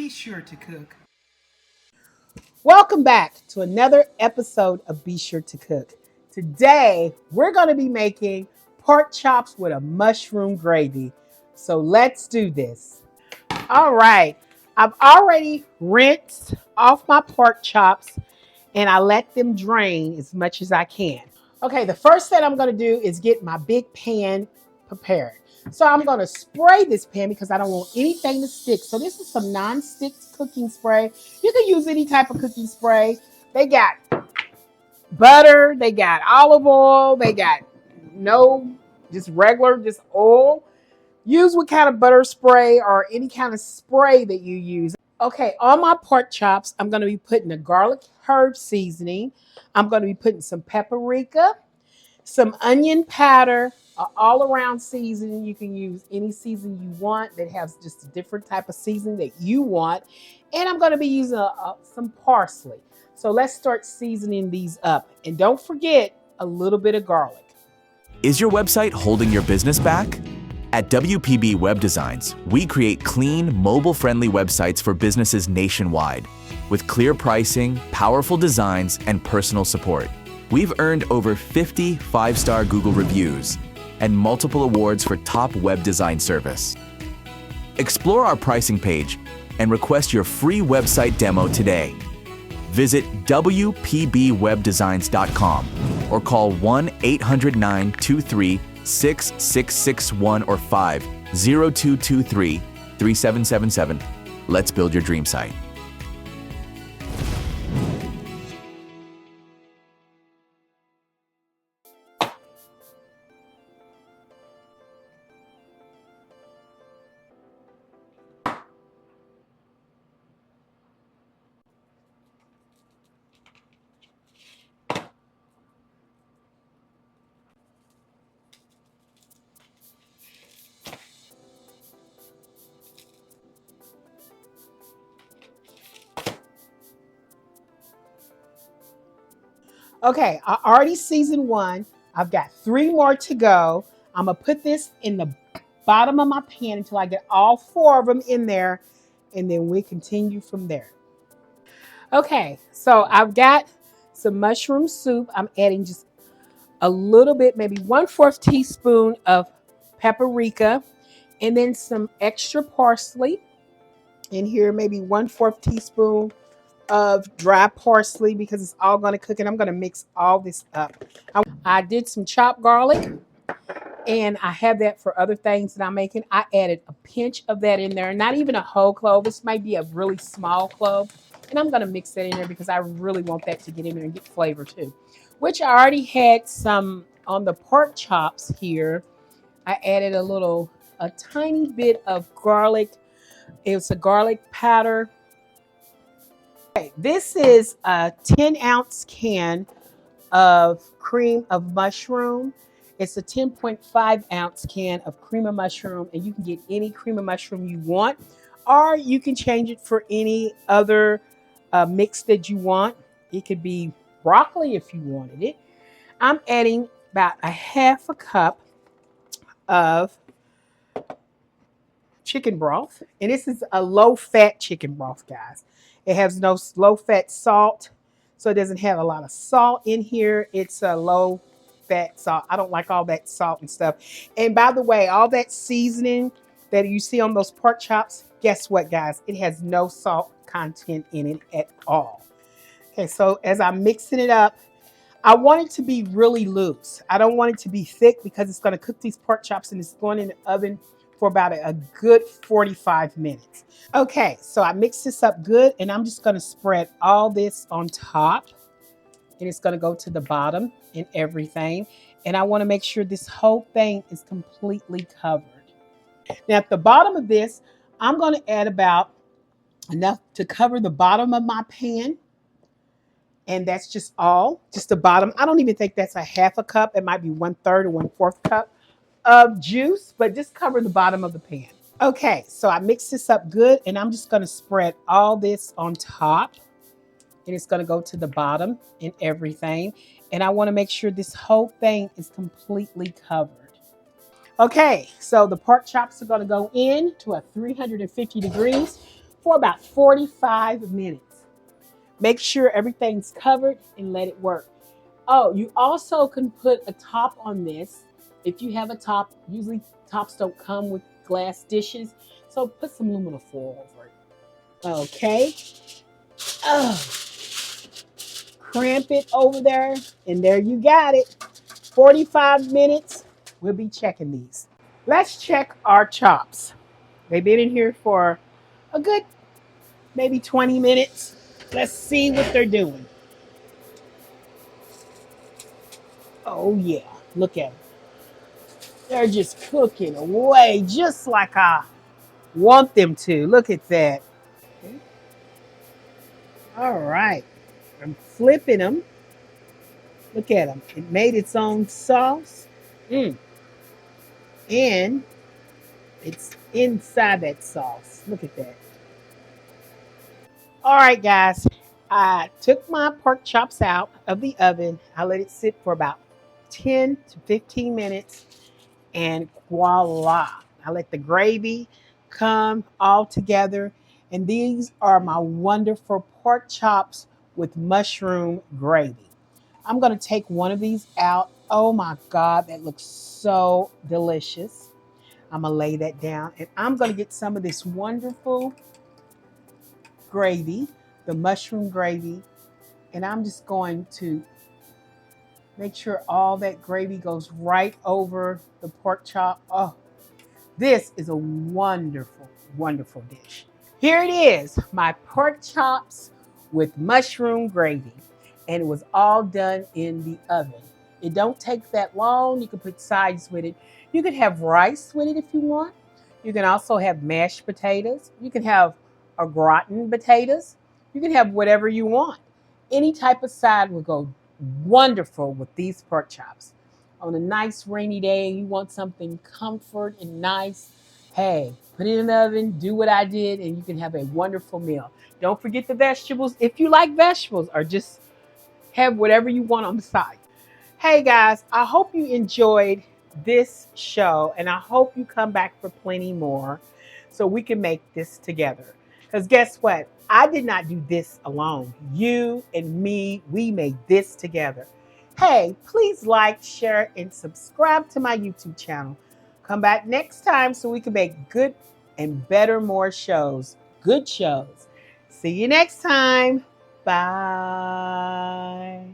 Be sure to cook. Welcome back to another episode of Be Sure to Cook. Today, we're going to be making pork chops with a mushroom gravy. So let's do this. All right, I've already rinsed off my pork chops and I let them drain as much as I can. Okay, the first thing I'm going to do is get my big pan prepared. So I'm going to spray this pan because I don't want anything to stick. So this is some non-stick cooking spray. You can use any type of cooking spray. They got butter, they got olive oil, they got just regular, just oil. Use what kind of butter spray or any kind of spray that you use. Okay, on my pork chops, I'm going to be putting a garlic herb seasoning. I'm going to be putting some paprika, some onion powder, all around seasoning. You can use any seasoning you want that has just a different type of seasoning that you want. And I'm going to be using some parsley. So let's start seasoning these up. And don't forget a little bit of garlic. Is your website holding your business back? At WPB Web Designs, we create clean, mobile-friendly websites for businesses nationwide. With clear pricing, powerful designs, and personal support. We've earned over 50 five-star Google reviews and multiple awards for top web design service. Explore our pricing page and request your free website demo today. Visit WPBWebDesigns.com or call 1-800-923-6661 or 5-0223-3777. Let's build your dream site. Okay, I already seasoned one. I've got 3 more to go. I'm going to put this in the bottom of my pan until I get all 4 of them in there, and then we continue from there. Okay, so I've got some mushroom soup. I'm adding just a little bit, maybe 1/4 teaspoon of paprika, and then some extra parsley. In here, maybe 1/4 teaspoon of dry parsley because it's all going to cook, and I'm going to mix all this up. I did some chopped garlic, and I have that for other things that I'm making. I added a pinch of that in there, not even a whole clove. This might be a really small clove, and I'm going to mix that in there because I really want that to get in there and get flavor too. Which I already had some on the pork chops here. I added a tiny bit of garlic. It was a garlic powder. Okay, this is a 10-ounce can of cream of mushroom. It's a 10.5-ounce can of cream of mushroom, and you can get any cream of mushroom you want, or you can change it for any other mix that you want. It could be broccoli if you wanted it. I'm adding about a 1/2 cup of chicken broth, and this is a low-fat chicken broth, guys. It has no low-fat salt, so it doesn't have a lot of salt in here. It's a low-fat salt. I don't like all that salt and stuff. And by the way, all that seasoning that you see on those pork chops, guess what, guys? It has no salt content in it at all. Okay, so as I'm mixing it up, I want it to be really loose. I don't want it to be thick because it's going to cook these pork chops, and it's going in the oven for about a good 45 minutes. Okay, so I mixed this up good, and I'm just going to spread all this on top, and it's going to go to the bottom and everything. And I want to make sure this whole thing is completely covered. Now, at the bottom of this, I'm going to add about enough to cover the bottom of my pan. And that's just the bottom. I don't even think that's a 1/2 cup. It might be 1/3 or 1/4 cup of juice, but just cover the bottom of the pan. Okay, so I mixed this up good, and I'm just going to spread all this on top, and it's going to go to the bottom and everything. And I want to make sure this whole thing is completely covered. Okay, so the pork chops are going to go in to a 350 degrees for about 45 minutes. Make sure everything's covered and let it work. Oh, you also can put a top on this. If you have a top, usually tops don't come with glass dishes. So put some aluminum foil over it. Okay. Oh, cramp it over there. And there you got it. 45 minutes. We'll be checking these. Let's check our chops. They've been in here for a good maybe 20 minutes. Let's see what they're doing. Oh, yeah. Look at them. They're just cooking away just like I want them to. Look at that. Okay. All right. I'm flipping them. Look at them. It made its own sauce. Mm. And it's inside that sauce. Look at that. All right, guys. I took my pork chops out of the oven. I let it sit for about 10 to 15 minutes. And voila. I let the gravy come all together. And these are my wonderful pork chops with mushroom gravy. I'm going to take one of these out. Oh my God, that looks so delicious. I'm going to lay that down and I'm going to get some of this wonderful gravy, the mushroom gravy, and I'm just going to make sure all that gravy goes right over the pork chop. Oh, this is a wonderful, wonderful dish. Here it is, my pork chops with mushroom gravy. And it was all done in the oven. It don't take that long. You can put sides with it. You can have rice with it if you want. You can also have mashed potatoes. You can have a gratin potatoes. You can have whatever you want. Any type of side will go wonderful with these pork chops. On a nice rainy day, you want something comfort and nice. Hey, put it in the oven, do what I did, and you can have a wonderful meal. Don't forget the vegetables if you like vegetables, or just have whatever you want on the side. Hey guys, I hope you enjoyed this show and I hope you come back for plenty more so we can make this together. Because guess what? I did not do this alone. You and me, we made this together. Hey, please like, share, and subscribe to my YouTube channel. Come back next time so we can make good and better more shows. Good shows. See you next time. Bye.